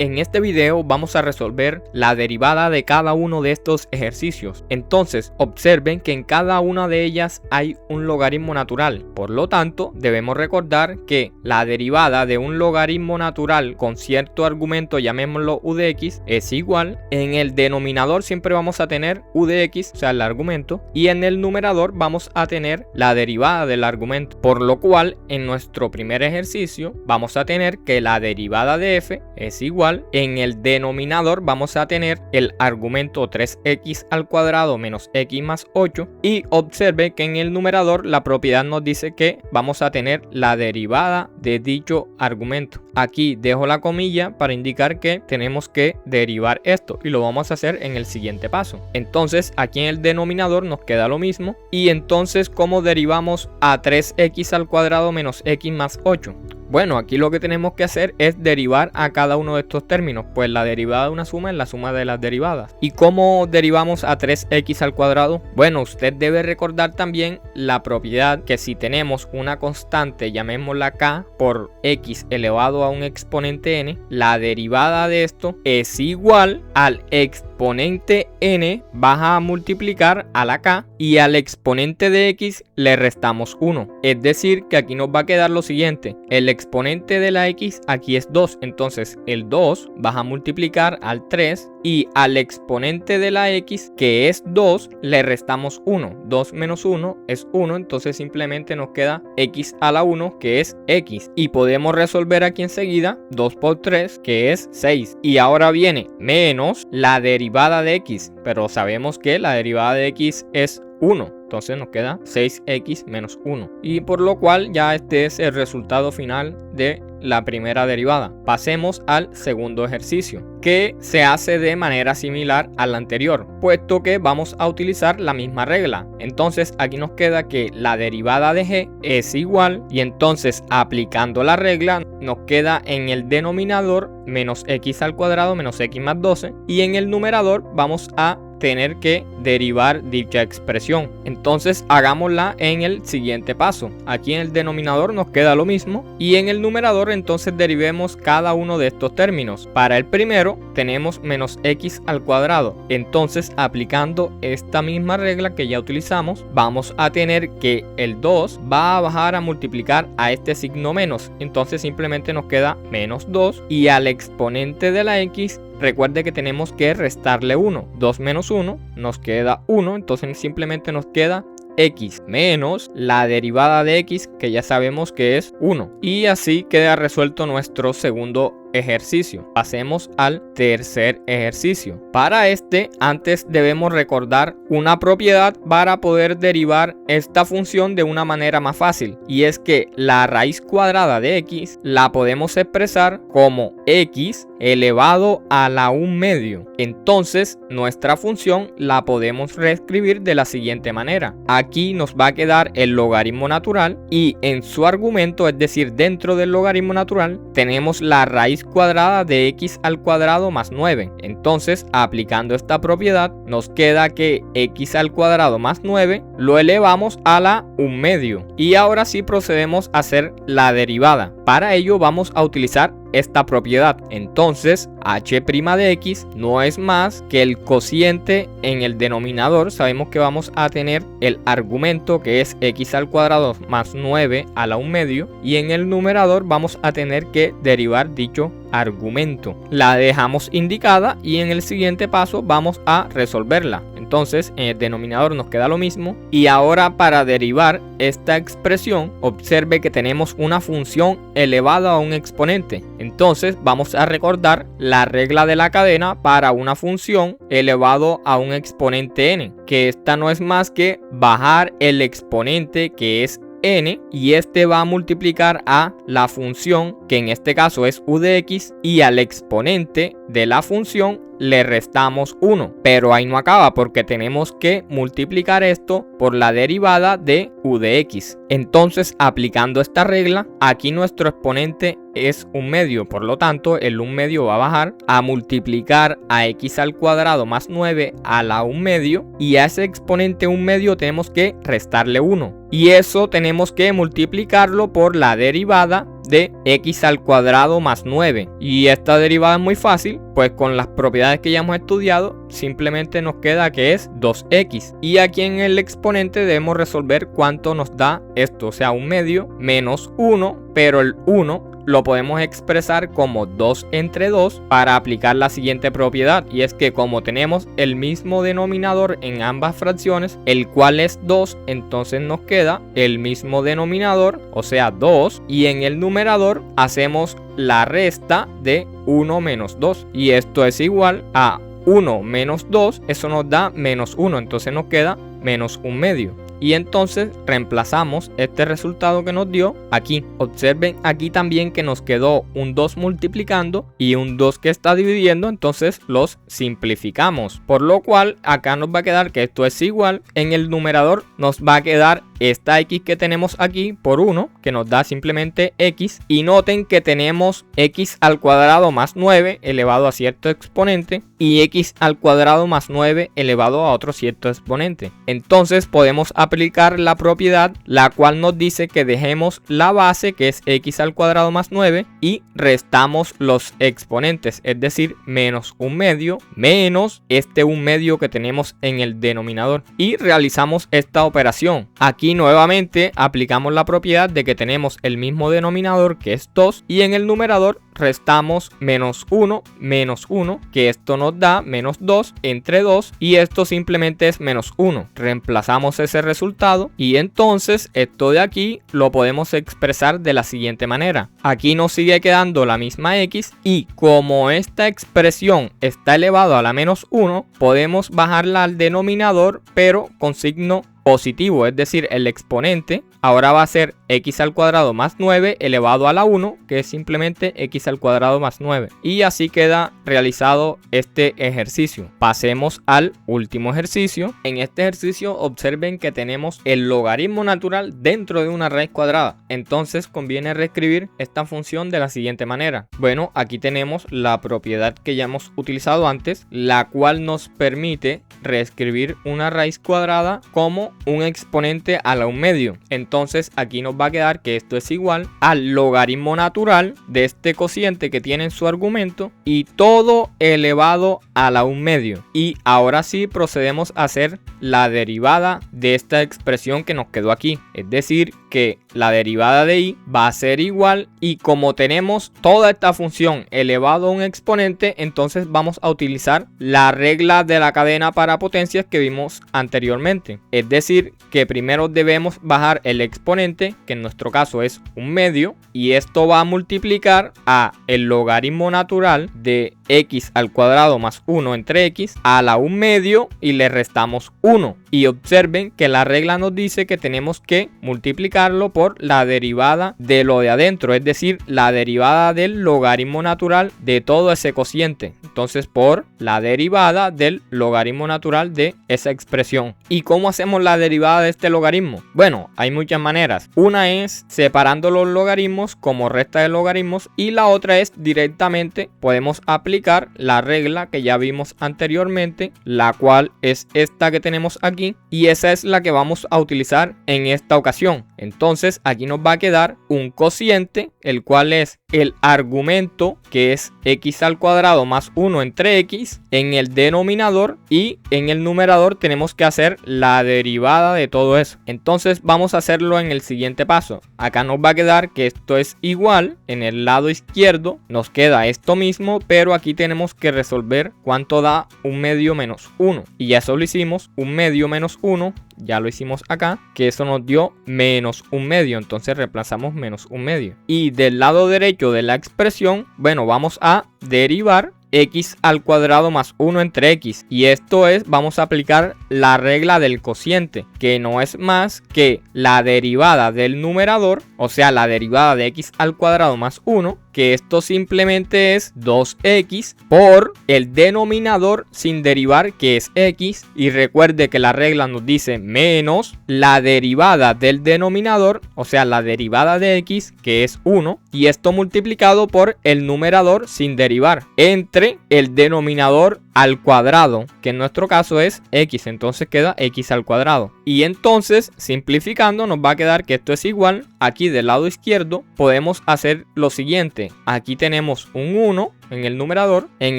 En este video vamos a resolver la derivada de cada uno de estos ejercicios. Entonces, observen que en cada una de ellas hay un logaritmo natural. Por lo tanto, debemos recordar que la derivada de un logaritmo natural con cierto argumento, llamémoslo u de x, es igual. En el denominador siempre vamos a tener u de x, o sea, el argumento, y en el numerador vamos a tener la derivada del argumento. Por lo cual, en nuestro primer ejercicio, vamos a tener que la derivada de f es igual. En el denominador vamos a tener el argumento 3x al cuadrado menos x más 8, y observe que en el numerador la propiedad nos dice que vamos a tener la derivada de dicho argumento. Aquí dejo la comilla para indicar que tenemos que derivar esto, y lo vamos a hacer en el siguiente paso. Entonces aquí en el denominador nos queda lo mismo, y entonces ¿cómo derivamos a 3x al cuadrado menos x más 8? Bueno, aquí lo que tenemos que hacer es derivar a cada uno de estos términos, pues la derivada de una suma es la suma de las derivadas. ¿Y cómo derivamos a 3x al cuadrado? Bueno, usted debe recordar también la propiedad que si tenemos una constante, llamémosla k, por x elevado a un exponente n, la derivada de esto es igual al exponente n baja a multiplicar a la k, y al exponente de x le restamos 1. Es decir, que aquí nos va a quedar lo siguiente: el exponente de la x aquí es 2, entonces el 2 baja a multiplicar al 3, y al exponente de la x, que es 2, le restamos 1. 2 menos 1 es 1, entonces simplemente nos queda x a la 1, que es x. Y podemos resolver aquí enseguida 2 por 3, que es 6. Y ahora viene menos la derivada de x, pero sabemos que la derivada de x es 1. Entonces nos queda 6x menos 1. Y por lo cual ya este es el resultado final de la primera derivada. Pasemos al segundo ejercicio, que se hace de manera similar al anterior, puesto que vamos a utilizar la misma regla. Entonces aquí nos queda que la derivada de g es igual, y entonces aplicando la regla nos queda en el denominador menos x al cuadrado menos x más 12, y en el numerador vamos a tener que derivar dicha expresión. Entonces hagámosla en el siguiente paso. Aquí en el denominador nos queda lo mismo, y en el numerador entonces derivemos cada uno de estos términos. Para el primero tenemos menos x al cuadrado, entonces aplicando esta misma regla que ya utilizamos, vamos a tener que el 2 va a bajar a multiplicar a este signo menos, entonces simplemente nos queda menos 2, y al exponente de la x recuerde que tenemos que restarle 1. 2 menos 1 nos queda 1, entonces simplemente nos queda x menos la derivada de x, que ya sabemos que es 1. Y así queda resuelto nuestro segundo ejercicio. Pasemos al tercer ejercicio. Para este, antes debemos recordar una propiedad para poder derivar esta función de una manera más fácil, y es que la raíz cuadrada de x la podemos expresar como x elevado a la 1/2. Entonces nuestra función la podemos reescribir de la siguiente manera. Aquí nos va a quedar el logaritmo natural, y en su argumento, es decir, dentro del logaritmo natural, tenemos la raíz cuadrada de x al cuadrado más 9. Entonces, aplicando esta propiedad, nos queda que x al cuadrado más 9 lo elevamos a la 1/2. Y ahora sí procedemos a hacer la derivada. Para ello vamos a utilizar esta propiedad. Entonces h' de x no es más que el cociente en el denominador. Sabemos que vamos a tener el argumento, que es x al cuadrado más 9 a la 1/2, y en el numerador vamos a tener que derivar dicho argumento. La dejamos indicada y en el siguiente paso vamos a resolverla. Entonces en el denominador nos queda lo mismo, y ahora para derivar esta expresión, observe que tenemos una función elevada a un exponente. Entonces vamos a recordar la regla de la cadena para una función elevado a un exponente n, que esta no es más que bajar el exponente, que es n, y este va a multiplicar a la función, que en este caso es u de x, y al exponente de la función le restamos 1. Pero ahí no acaba, porque tenemos que multiplicar esto por la derivada de u de x. Entonces, aplicando esta regla, aquí nuestro exponente es 1/2, por lo tanto el 1/2 va a bajar a multiplicar a x al cuadrado más 9 a la 1/2, y a ese exponente 1/2 tenemos que restarle 1, y eso tenemos que multiplicarlo por la derivada de x al cuadrado más 9. Y esta derivada es muy fácil, pues con las propiedades que ya hemos estudiado, simplemente nos queda que es 2x. Y aquí en el exponente debemos resolver cuánto nos da esto, o sea, 1/2 menos 1, pero el 1 lo podemos expresar como 2 entre 2 para aplicar la siguiente propiedad, y es que como tenemos el mismo denominador en ambas fracciones, el cual es 2, entonces nos queda el mismo denominador, o sea 2, y en el numerador hacemos la resta de 1 menos 2, y esto es igual a 1 menos 2, eso nos da menos 1, entonces nos queda menos 1/2. Y entonces reemplazamos este resultado que nos dio aquí. Observen aquí también que nos quedó un 2 multiplicando y un 2 que está dividiendo, entonces los simplificamos. Por lo cual acá nos va a quedar que esto es igual. En el numerador nos va a quedar esta x que tenemos aquí por 1, que nos da simplemente x. Y noten que tenemos x al cuadrado más 9 elevado a cierto exponente y x al cuadrado más 9 elevado a otro cierto exponente. Entonces podemos aplicar la propiedad, la cual nos dice que dejemos la base, que es x al cuadrado más 9, y restamos los exponentes, es decir, menos 1/2 menos este 1/2 que tenemos en el denominador, y realizamos esta operación. Aquí nuevamente aplicamos la propiedad de que tenemos el mismo denominador, que es 2, y en el numerador restamos menos 1, que esto nos da menos 2 entre 2, y esto simplemente es menos 1. Reemplazamos ese resultado y entonces esto de aquí lo podemos expresar de la siguiente manera. Aquí nos sigue quedando la misma x, y como esta expresión está elevado a la menos 1, podemos bajarla al denominador, pero con signo positivo, es decir, el exponente ahora va a ser x al cuadrado más 9 elevado a la 1, que es simplemente x al cuadrado más 9. Y así queda realizado este ejercicio. Pasemos al último ejercicio. En este ejercicio observen que tenemos el logaritmo natural dentro de una raíz cuadrada. Entonces conviene reescribir esta función de la siguiente manera. Bueno, aquí tenemos la propiedad que ya hemos utilizado antes, la cual nos permite reescribir una raíz cuadrada como un exponente a la 1/2. Entonces aquí nos va a quedar que esto es igual al logaritmo natural de este cociente que tiene en su argumento y todo elevado a la 1/2. Y ahora sí procedemos a hacer la derivada de esta expresión que nos quedó aquí. Es decir, que la derivada de y va a ser igual, y como tenemos toda esta función elevado a un exponente, entonces vamos a utilizar la regla de la cadena para potencias que vimos anteriormente. Es decir, que primero debemos bajar el exponente, que en nuestro caso es 1/2, y esto va a multiplicar a el logaritmo natural de x al cuadrado más 1 entre x a la 1/2 y le restamos 1. Y observen que la regla nos dice que tenemos que multiplicarlo por la derivada de lo de adentro, es decir, la derivada del logaritmo natural de todo ese cociente. Entonces por la derivada del logaritmo natural de esa expresión. ¿Y cómo hacemos la derivada de este logaritmo? Bueno, hay muchas maneras. Una es separando los logaritmos como resta de logaritmos, y la otra es directamente podemos aplicar la regla que ya vimos anteriormente, la cual es esta que tenemos aquí, y esa es la que vamos a utilizar en esta ocasión. Entonces aquí nos va a quedar un cociente, el cual es el argumento, que es x al cuadrado más 1 entre x en el denominador, y en el numerador tenemos que hacer la derivada de todo eso. Entonces vamos a hacerlo en el siguiente paso. Acá nos va a quedar que esto es igual, en el lado izquierdo nos queda esto mismo, pero aquí tenemos que resolver cuánto da 1/2 menos 1, y ya eso lo hicimos. 1/2 menos 1 ya lo hicimos acá, que eso nos dio menos 1/2, entonces reemplazamos menos 1/2. Y del lado derecho de la expresión, bueno, vamos a derivar x al cuadrado más 1 entre x, y esto es, vamos a aplicar la regla del cociente, que no es más que la derivada del numerador, o sea, la derivada de x al cuadrado más 1, que esto simplemente es 2x por el denominador sin derivar, que es x, y recuerde que la regla nos dice menos la derivada del denominador, o sea, la derivada de x, que es 1, y esto multiplicado por el numerador sin derivar, entre el denominador al cuadrado, que en nuestro caso es x, entonces queda x al cuadrado. Y entonces, simplificando, nos va a quedar que esto es igual. Aquí del lado izquierdo podemos hacer lo siguiente. Aquí tenemos un 1 en el numerador, en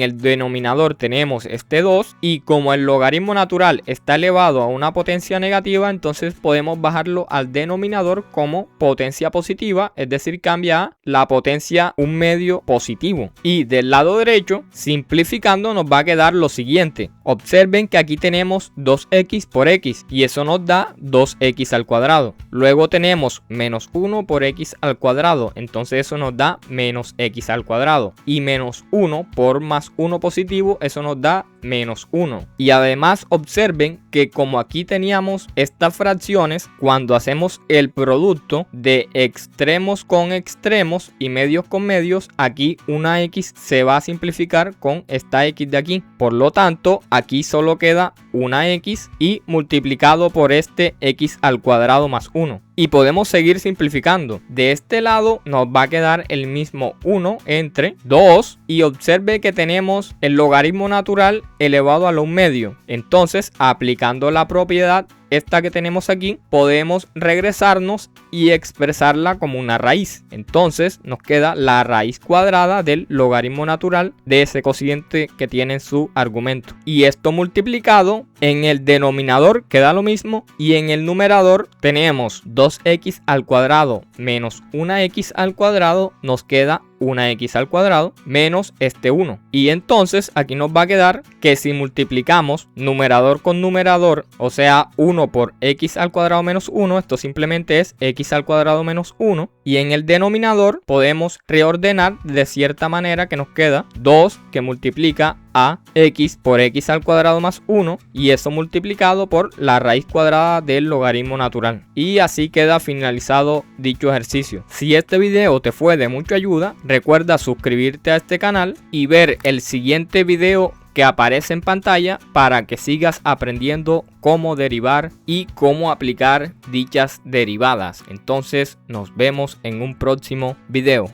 el denominador tenemos este 2 y como el logaritmo natural está elevado a una potencia negativa, entonces podemos bajarlo al denominador como potencia positiva, es decir, cambia a la potencia 1/2 positivo. Y del lado derecho, simplificando, nos va a quedar lo siguiente. Observen que aquí tenemos 2x por x y eso nos da 2x al cuadrado. Luego tenemos menos 1 por x al cuadrado, entonces eso nos da menos x al cuadrado. Y menos 1 por más 1 positivo, eso nos da menos 1. Y además observen que como aquí teníamos estas fracciones, cuando hacemos el producto de extremos con extremos y medios con medios, aquí una x se va a simplificar con esta x de aquí. Por lo tanto, aquí solo queda una x y multiplicado por este x al cuadrado más 1. Y podemos seguir simplificando. De este lado nos va a quedar el mismo 1 entre 2 y observe que tenemos el logaritmo natural elevado a la 1/2. Entonces, aplicando la propiedad esta que tenemos aquí, podemos regresarnos y expresarla como una raíz. Entonces nos queda la raíz cuadrada del logaritmo natural de ese cociente que tiene en su argumento. Y esto multiplicado en el denominador queda lo mismo y en el numerador tenemos 2x al cuadrado menos una x al cuadrado, nos queda una x al cuadrado menos este 1. Y entonces aquí nos va a quedar que si multiplicamos numerador con numerador, o sea 1 por x al cuadrado menos 1, esto simplemente es x al cuadrado menos 1. Y en el denominador podemos reordenar de cierta manera que nos queda 2 que multiplica a x por x al cuadrado más 1 y eso multiplicado por la raíz cuadrada del logaritmo natural. Y así queda finalizado dicho ejercicio. Si este video te fue de mucha ayuda, recuerda suscribirte a este canal y ver el siguiente video que aparece en pantalla para que sigas aprendiendo cómo derivar y cómo aplicar dichas derivadas. Entonces nos vemos en un próximo video.